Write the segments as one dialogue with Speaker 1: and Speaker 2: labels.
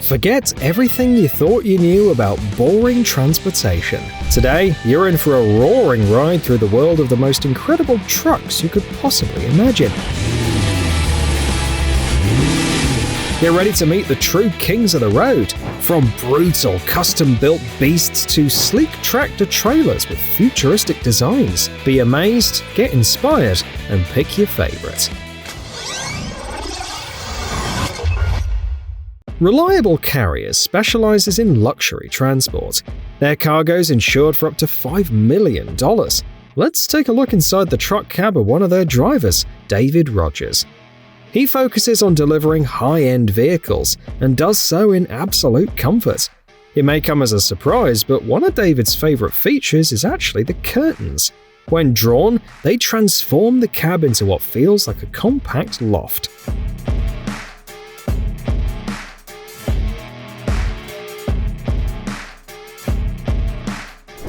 Speaker 1: Forget everything you thought you knew about boring transportation. Today, you're in for a roaring ride through the world of the most incredible trucks you could possibly imagine. Get ready to meet the true kings of the road. From brutal custom-built beasts to sleek tractor-trailers with futuristic designs. Be amazed, get inspired, and pick your favorite. Reliable Carriers specializes in luxury transport. Their cargo's insured for up to $5 million. Let's take a look inside the truck cab of one of their drivers, David Rogers. He focuses on delivering high-end vehicles and does so in absolute comfort. It may come as a surprise, but one of David's favorite features is actually the curtains. When drawn, they transform the cab into what feels like a compact loft.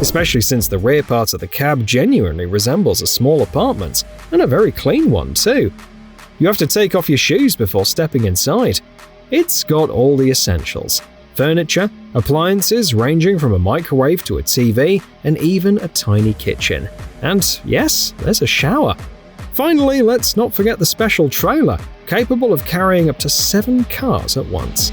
Speaker 1: Especially since the rear part of the cab genuinely resembles a small apartment, and a very clean one too. You have to take off your shoes before stepping inside. It's got all the essentials: furniture, appliances ranging from a microwave to a TV, and even a tiny kitchen. And yes, there's a shower. Finally, let's not forget the special trailer, capable of carrying up to 7 cars at once.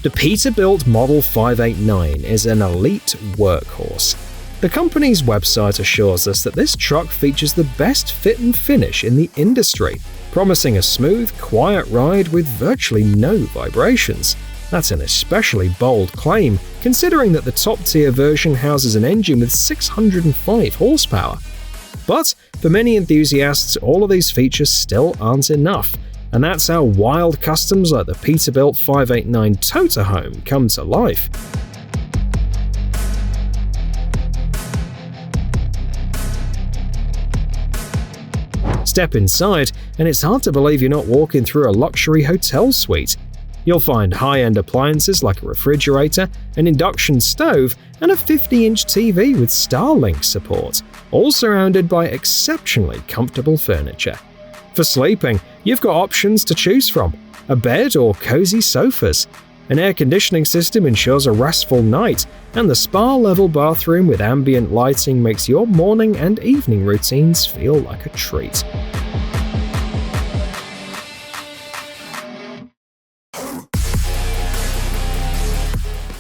Speaker 1: The Peterbilt Model 589 is an elite workhorse. The company's website assures us that this truck features the best fit and finish in the industry, promising a smooth, quiet ride with virtually no vibrations. That's an especially bold claim, considering that the top-tier version houses an engine with 605 horsepower. But for many enthusiasts, all of these features still aren't enough. And that's how wild customs like the Peterbilt 589 Toterhome come to life. Step inside, and it's hard to believe you're not walking through a luxury hotel suite. You'll find high-end appliances like a refrigerator, an induction stove, and a 50-inch TV with Starlink support, all surrounded by exceptionally comfortable furniture. For sleeping, you've got options to choose from: a bed or cozy sofas. An air conditioning system ensures a restful night, and the spa-level bathroom with ambient lighting makes your morning and evening routines feel like a treat.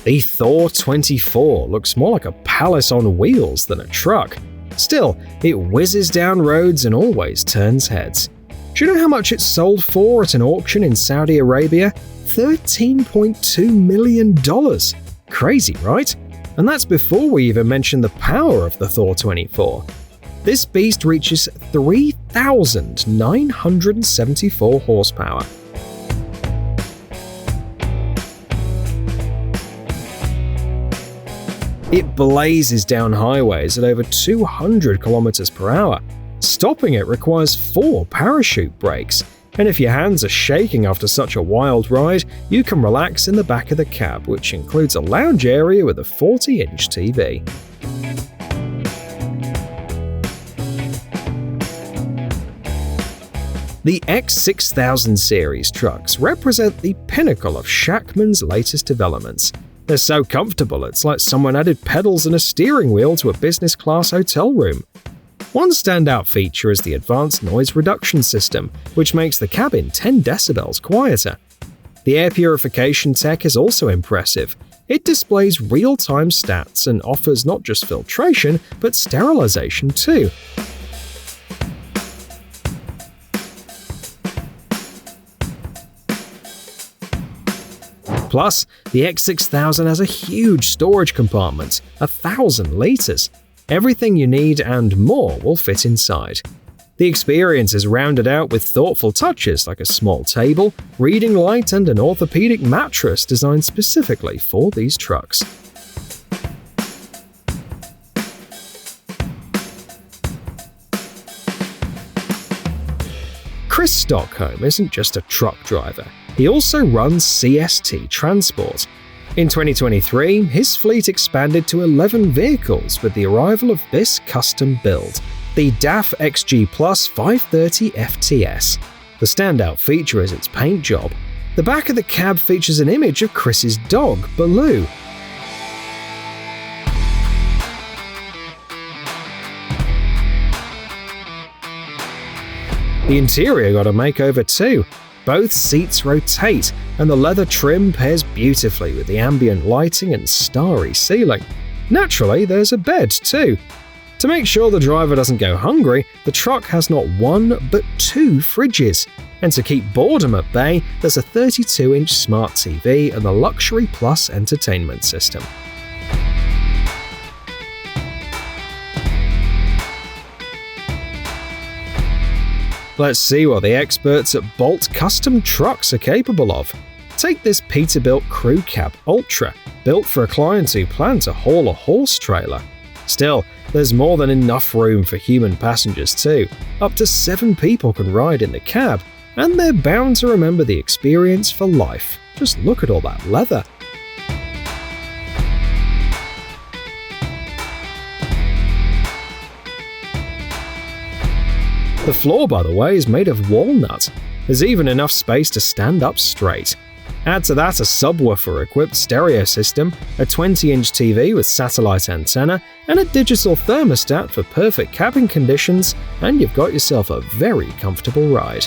Speaker 1: The Thor 24 looks more like a palace on wheels than a truck. Still, it whizzes down roads and always turns heads. Do you know how much it sold for at an auction in Saudi Arabia? $13.2 million. Crazy, right? And that's before we even mention the power of the Thor 24. This beast reaches 3,974 horsepower. It blazes down highways at over 200 km per hour. Stopping it requires 4 parachute brakes, and if your hands are shaking after such a wild ride, you can relax in the back of the cab, which includes a lounge area with a 40-inch TV. The X6000 series trucks represent the pinnacle of Shacman's latest developments. They're so comfortable it's like someone added pedals and a steering wheel to a business-class hotel room. One standout feature is the advanced noise reduction system, which makes the cabin 10 decibels quieter. The air purification tech is also impressive. It displays real-time stats and offers not just filtration, but sterilization too. Plus, the X6000 has a huge storage compartment, 1,000 liters. Everything you need and more will fit inside. The experience is rounded out with thoughtful touches like a small table, reading light, and an orthopedic mattress designed specifically for these trucks. Chris Stockholm isn't just a truck driver. He also runs CST Transport. In 2023, his fleet expanded to 11 vehicles with the arrival of this custom build, the the DAF XG Plus 530 FTS. The standout feature is its paint job. The back of the cab features an image of Chris's dog, Baloo. The interior got a makeover too. Both seats rotate, and the leather trim pairs beautifully with the ambient lighting and starry ceiling. Naturally, there's a bed too. To make sure the driver doesn't go hungry, the truck has not one but two fridges. And to keep boredom at bay, there's a 32-inch smart TV and the Luxury Plus entertainment system. Let's see what the experts at Bolt Custom Trucks are capable of. Take this Peterbilt Crew Cab Ultra, built for a client who planned to haul a horse trailer. Still, there's more than enough room for human passengers too. Up to 7 people can ride in the cab, and they're bound to remember the experience for life. Just look at all that leather. The floor, by the way, is made of walnut. There's even enough space to stand up straight. Add to that a subwoofer-equipped stereo system, a 20-inch TV with satellite antenna, and a digital thermostat for perfect cabin conditions, and you've got yourself a very comfortable ride.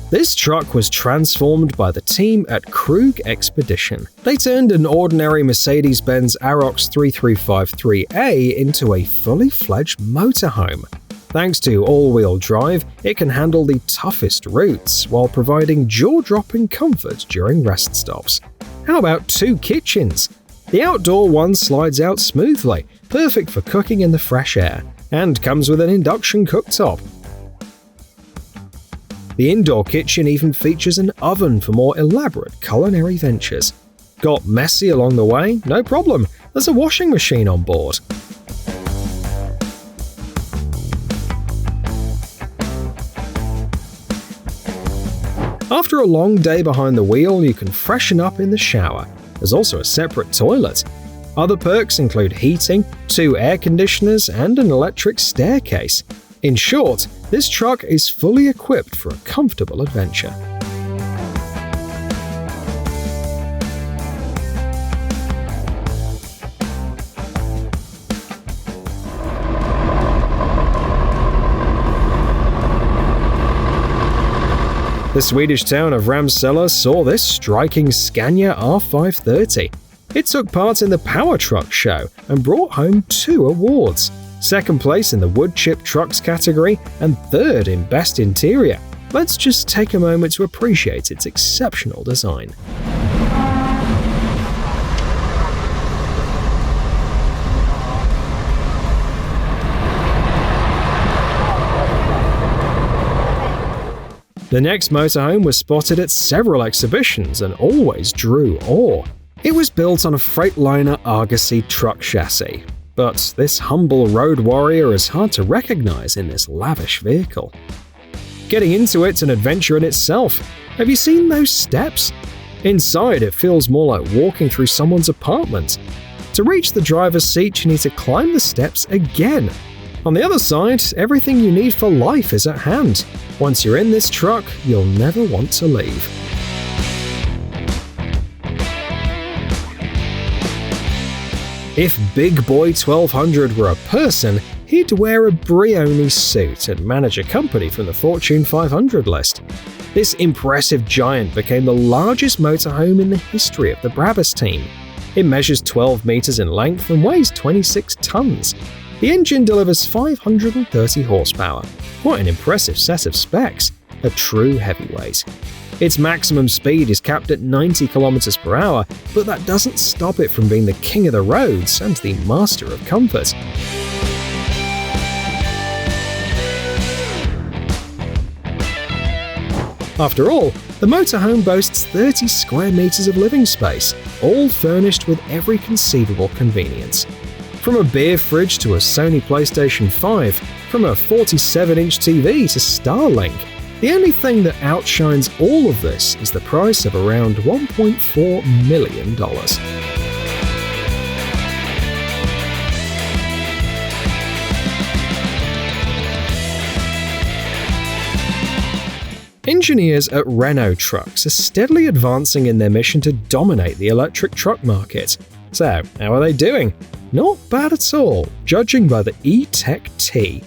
Speaker 1: This truck was transformed by the team at Krug Expedition. They turned an ordinary Mercedes-Benz Arox 3353A into a fully fledged motorhome. Thanks to all-wheel drive, it can handle the toughest routes while providing jaw-dropping comfort during rest stops. How about 2 kitchens? The outdoor one slides out smoothly, perfect for cooking in the fresh air, and comes with an induction cooktop. The indoor kitchen even features an oven for more elaborate culinary ventures. Got messy along the way? No problem, there's a washing machine on board. After a long day behind the wheel, you can freshen up in the shower. There's also a separate toilet. Other perks include heating, 2 air conditioners, and an electric staircase. In short, this truck is fully equipped for a comfortable adventure. The Swedish town of Ramsele saw this striking Scania R530. It took part in the Power Truck Show and brought home 2 awards. Second place in the wood chip trucks category, and third in Best Interior. Let's just take a moment to appreciate its exceptional design. The next motorhome was spotted at several exhibitions and always drew awe. It was built on a Freightliner Argosy truck chassis. But this humble road warrior is hard to recognize in this lavish vehicle. Getting into it's an adventure in itself. Have you seen those steps? Inside, it feels more like walking through someone's apartment. To reach the driver's seat, you need to climb the steps again. On the other side, everything you need for life is at hand. Once you're in this truck, you'll never want to leave. If Big Boy 1200 were a person, he'd wear a Brioni suit and manage a company from the Fortune 500 list. This impressive giant became the largest motorhome in the history of the Brabus team. It measures 12 meters in length and weighs 26 tons. The engine delivers 530 horsepower. What an impressive set of specs. A true heavyweight. Its maximum speed is capped at 90 km per hour, but that doesn't stop it from being the king of the roads and the master of comfort. After all, the motorhome boasts 30 square meters of living space, all furnished with every conceivable convenience. From a beer fridge to a Sony PlayStation 5, from a 47-inch TV to Starlink, The only thing that outshines all of this is the price of around $1.4 million. Engineers at Renault Trucks are steadily advancing in their mission to dominate the electric truck market. So, how are they doing? Not bad at all, judging by the E-Tech T.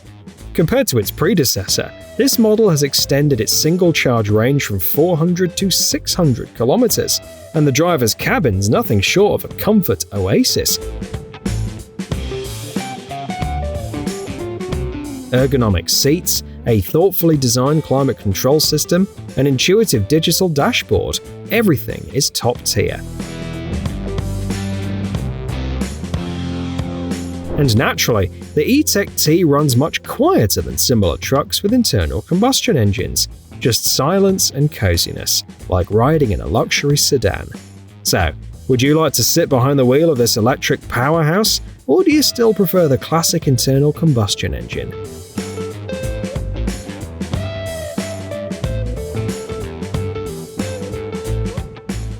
Speaker 1: Compared to its predecessor, this model has extended its single-charge range from 400 to 600 kilometers, and the driver's cabin's nothing short of a comfort oasis. Ergonomic seats, a thoughtfully designed climate control system, an intuitive digital dashboard – everything is top tier. And naturally, the E-Tech T runs much quieter than similar trucks with internal combustion engines, just silence and coziness, like riding in a luxury sedan. So, would you like to sit behind the wheel of this electric powerhouse, or do you still prefer the classic internal combustion engine?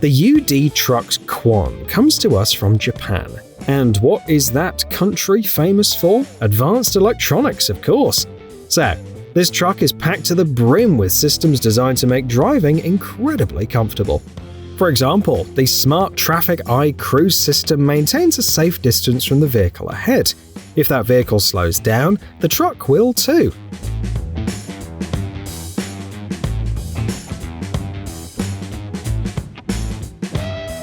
Speaker 1: The UD Trucks Quon comes to us from Japan. And what is that country famous for? Advanced electronics, of course. So, this truck is packed to the brim with systems designed to make driving incredibly comfortable. For example, the Smart Traffic Eye cruise system maintains a safe distance from the vehicle ahead. If that vehicle slows down, the truck will too.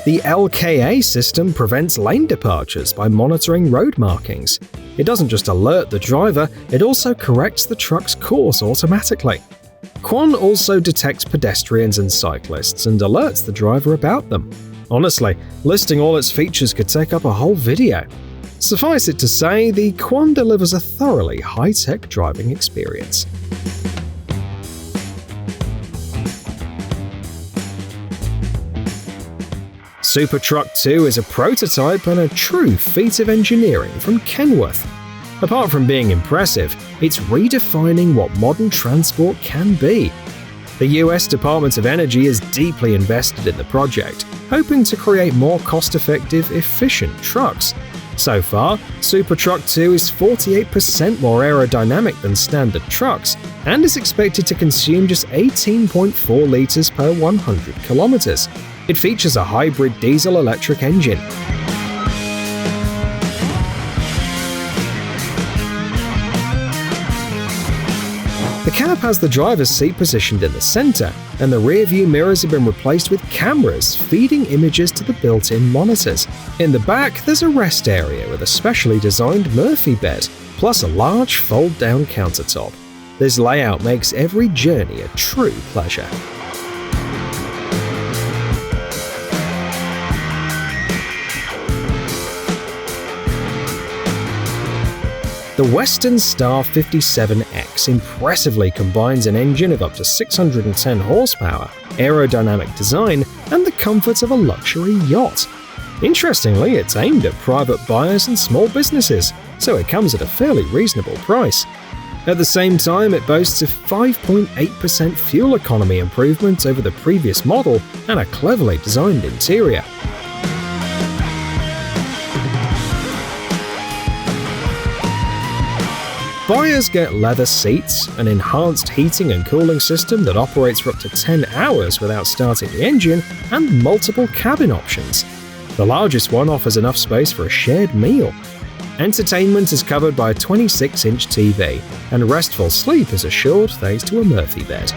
Speaker 1: The LKA system prevents lane departures by monitoring road markings. It doesn't just alert the driver, it also corrects the truck's course automatically. Quon also detects pedestrians and cyclists and alerts the driver about them. Honestly, listing all its features could take up a whole video. Suffice it to say, the Quon delivers a thoroughly high-tech driving experience. Super Truck 2 is a prototype and a true feat of engineering from Kenworth. Apart from being impressive, it's redefining what modern transport can be. The US Department of Energy is deeply invested in the project, hoping to create more cost-effective, efficient trucks. So far, Super Truck 2 is 48% more aerodynamic than standard trucks and is expected to consume just 18.4 liters per 100 kilometers. It features a hybrid diesel-electric engine. The cab has the driver's seat positioned in the center, and the rear-view mirrors have been replaced with cameras feeding images to the built-in monitors. In the back, there's a rest area with a specially designed Murphy bed, plus a large fold-down countertop. This layout makes every journey a true pleasure. The Western Star 57X impressively combines an engine of up to 610 horsepower, aerodynamic design, and the comfort of a luxury yacht. Interestingly, it's aimed at private buyers and small businesses, so it comes at a fairly reasonable price. At the same time, it boasts a 5.8% fuel economy improvement over the previous model and a cleverly designed interior. Buyers get leather seats, an enhanced heating and cooling system that operates for up to 10 hours without starting the engine, and multiple cabin options. The largest one offers enough space for a shared meal. Entertainment is covered by a 26-inch TV, and restful sleep is assured thanks to a Murphy bed.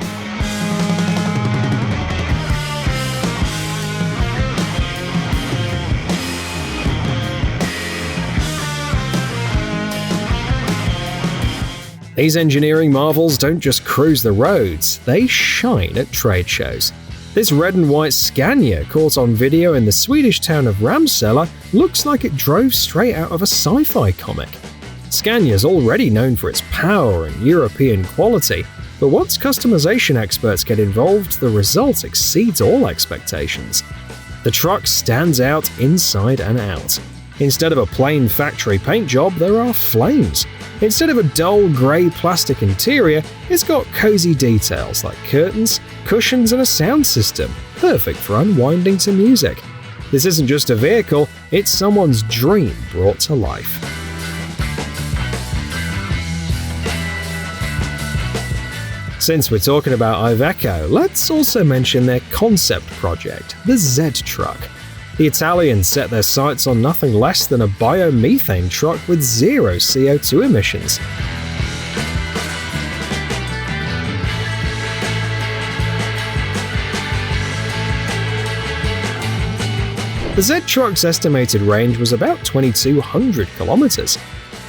Speaker 1: These engineering marvels don't just cruise the roads, they shine at trade shows. This red and white Scania caught on video in the Swedish town of Ramsela looks like it drove straight out of a sci-fi comic. Scania's already known for its power and European quality, but once customization experts get involved, the result exceeds all expectations. The truck stands out inside and out. Instead of a plain factory paint job, there are flames. Instead of a dull grey plastic interior, it's got cozy details like curtains, cushions and a sound system, perfect for unwinding to music. This isn't just a vehicle, it's someone's dream brought to life. Since we're talking about Iveco, let's also mention their concept project, the Z truck. The Italians set their sights on nothing less than a biomethane truck with zero CO2 emissions. The Z truck's estimated range was about 2,200 kilometers.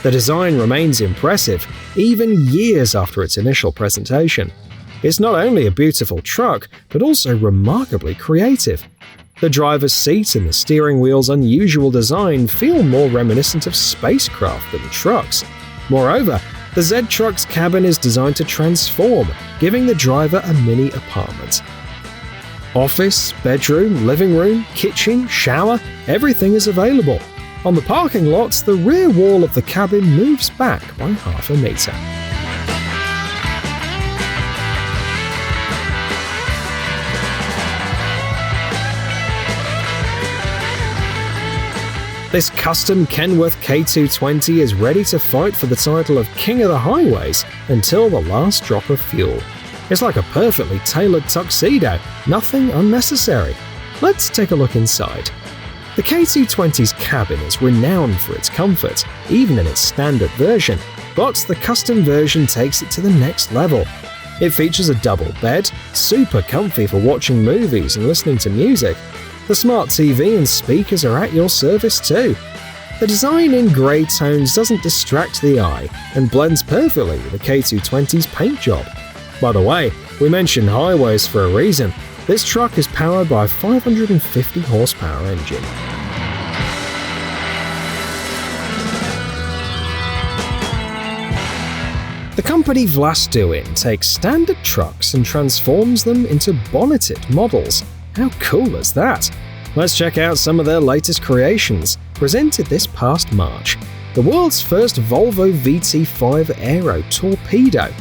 Speaker 1: The design remains impressive, even years after its initial presentation. It's not only a beautiful truck, but also remarkably creative. The driver's seat and the steering wheel's unusual design feel more reminiscent of spacecraft than trucks. Moreover, the Z truck's cabin is designed to transform, giving the driver a mini apartment. Office, bedroom, living room, kitchen, shower, everything is available. On the parking lots, the rear wall of the cabin moves back by half a meter. This custom Kenworth K220 is ready to fight for the title of King of the Highways until the last drop of fuel. It's like a perfectly tailored tuxedo, nothing unnecessary. Let's take a look inside. The K220's cabin is renowned for its comfort, even in its standard version, but the custom version takes it to the next level. It features a double bed, super comfy for watching movies and listening to music. The smart TV and speakers are at your service too. The design in grey tones doesn't distract the eye and blends perfectly with the K220's paint job. By the way, we mentioned highways for a reason. This truck is powered by a 550 horsepower engine. The company Vlastuin takes standard trucks and transforms them into bonneted models. How cool is that? Let's check out some of their latest creations, presented this past March. The world's first Volvo VT5 aero torpedo.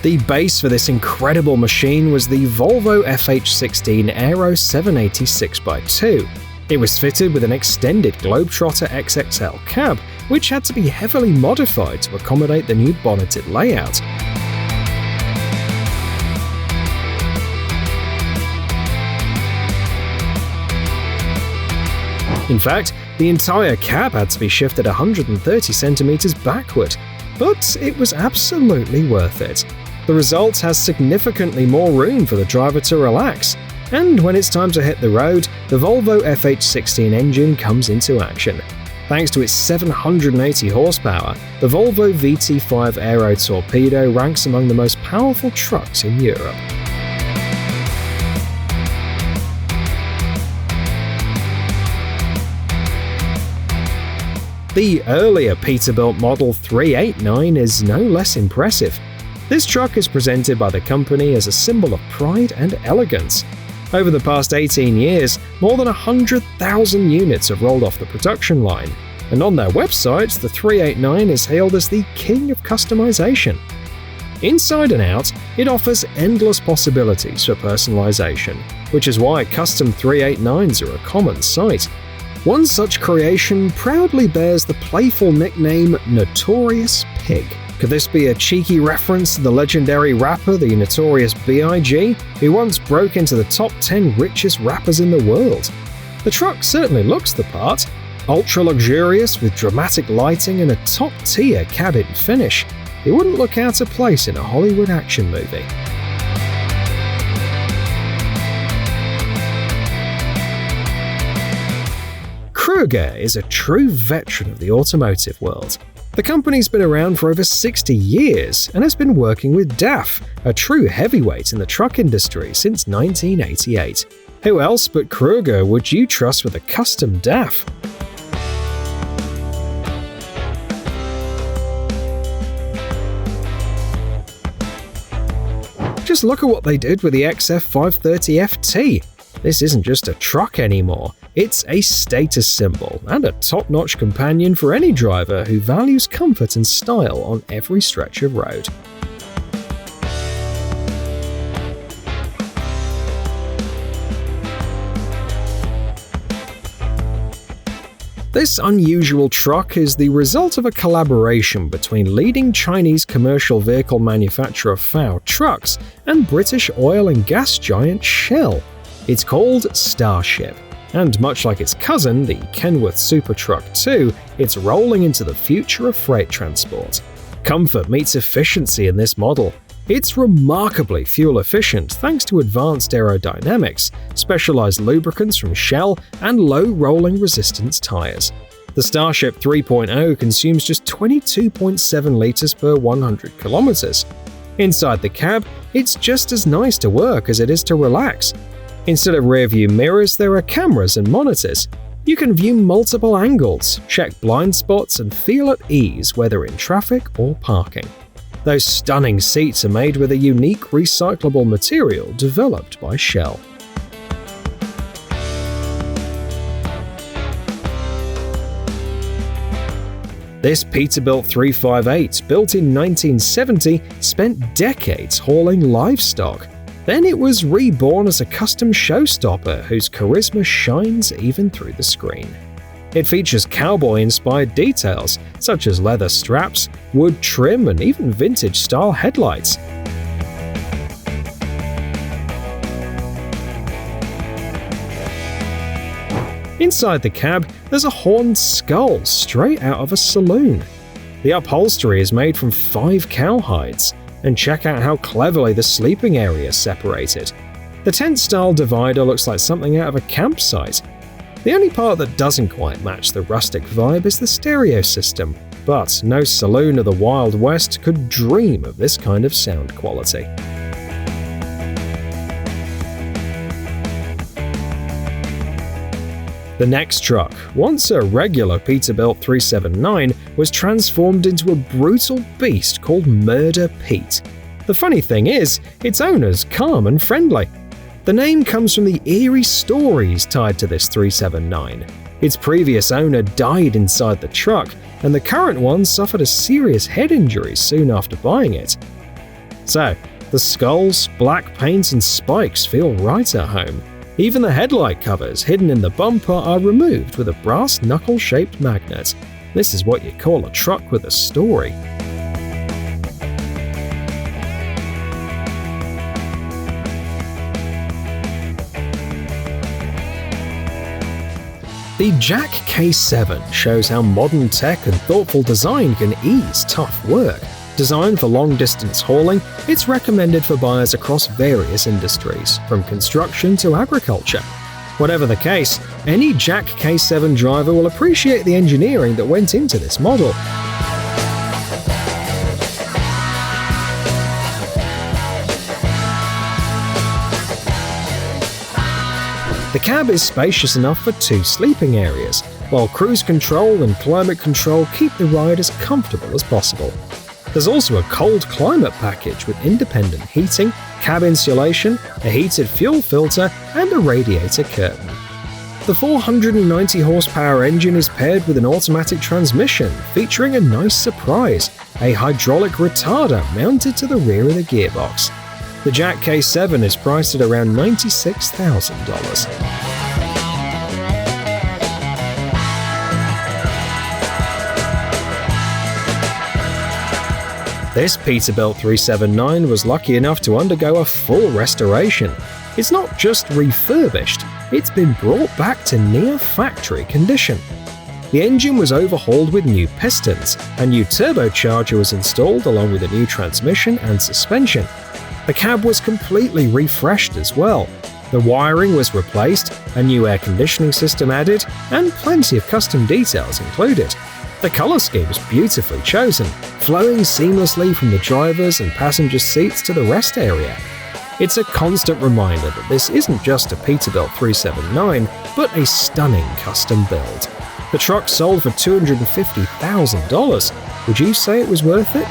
Speaker 1: The base for this incredible machine was the Volvo FH16 Aero 786x2. It was fitted with an extended Globetrotter XXL cab, which had to be heavily modified to accommodate the new bonneted layout. In fact, the entire cab had to be shifted 130 centimeters backward, but it was absolutely worth it. The result has significantly more room for the driver to relax, and when it's time to hit the road, the Volvo FH16 engine comes into action. Thanks to its 780 horsepower, the Volvo VT5 Aero Torpedo ranks among the most powerful trucks in Europe. The earlier Peterbilt Model 389 is no less impressive. This truck is presented by the company as a symbol of pride and elegance. Over the past 18 years, more than 100,000 units have rolled off the production line, and on their website, the 389 is hailed as the king of customization. Inside and out, it offers endless possibilities for personalization, which is why custom 389s are a common sight. One such creation proudly bears the playful nickname Notorious Pig. Could this be a cheeky reference to the legendary rapper, the Notorious B.I.G., who once broke into the top 10 richest rappers in the world? The truck certainly looks the part, ultra-luxurious with dramatic lighting and a top-tier cabin finish. It wouldn't look out of place in a Hollywood action movie. Krueger is a true veteran of the automotive world. The company's been around for over 60 years and has been working with DAF, a true heavyweight in the truck industry since 1988. Who else but Krueger would you trust with a custom DAF? Just look at what they did with the XF530 FT. This isn't just a truck anymore. It's a status symbol and a top-notch companion for any driver who values comfort and style on every stretch of road. This unusual truck is the result of a collaboration between leading Chinese commercial vehicle manufacturer FAW Trucks and British oil and gas giant Shell. It's called Starship, and much like its cousin, the Kenworth Super Truck 2, it's rolling into the future of freight transport. Comfort meets efficiency in this model. It's remarkably fuel efficient thanks to advanced aerodynamics, specialized lubricants from Shell, and low rolling resistance tires. The Starship 3.0 consumes just 22.7 liters per 100 kilometers. Inside the cab, it's just as nice to work as it is to relax. Instead of rear-view mirrors, there are cameras and monitors. You can view multiple angles, check blind spots, and feel at ease whether in traffic or parking. Those stunning seats are made with a unique recyclable material developed by Shell. This Peterbilt 358, built in 1970, spent decades hauling livestock. Then it was reborn as a custom showstopper whose charisma shines even through the screen. It features cowboy-inspired details, such as leather straps, wood trim, and even vintage-style headlights. Inside the cab, there's a horned skull straight out of a saloon. The upholstery is made from 5 cowhides, and check out how cleverly the sleeping area is separated. The tent-style divider looks like something out of a campsite. The only part that doesn't quite match the rustic vibe is the stereo system, but no saloon of the Wild West could dream of this kind of sound quality. The next truck, once a regular Peterbilt 379, was transformed into a brutal beast called Murder Pete. The funny thing is, its owner's calm and friendly. The name comes from the eerie stories tied to this 379. Its previous owner died inside the truck, and the current one suffered a serious head injury soon after buying it. So, the skulls, black paint, and spikes feel right at home. Even the headlight covers hidden in the bumper are removed with a brass knuckle-shaped magnet. This is what you call a truck with a story. The Jack K7 shows how modern tech and thoughtful design can ease tough work. Designed for long-distance hauling, it's recommended for buyers across various industries, from construction to agriculture. Whatever the case, any Jack K7 driver will appreciate the engineering that went into this model. The cab is spacious enough for 2 sleeping areas, while cruise control and climate control keep the ride as comfortable as possible. There's also a cold climate package with independent heating, cab insulation, a heated fuel filter, and a radiator curtain. The 490 horsepower engine is paired with an automatic transmission, featuring a nice surprise, a hydraulic retarder mounted to the rear of the gearbox. The Jack K7 is priced at around $96,000. This Peterbilt 379 was lucky enough to undergo a full restoration. It's not just refurbished, it's been brought back to near factory condition. The engine was overhauled with new pistons, a new turbocharger was installed along with a new transmission and suspension. The cab was completely refreshed as well. The wiring was replaced, a new air conditioning system added, and plenty of custom details included. The color scheme was beautifully chosen, flowing seamlessly from the driver's and passenger seats to the rest area. It's a constant reminder that this isn't just a Peterbilt 379, but a stunning custom build. The truck sold for $250,000. Would you say it was worth it?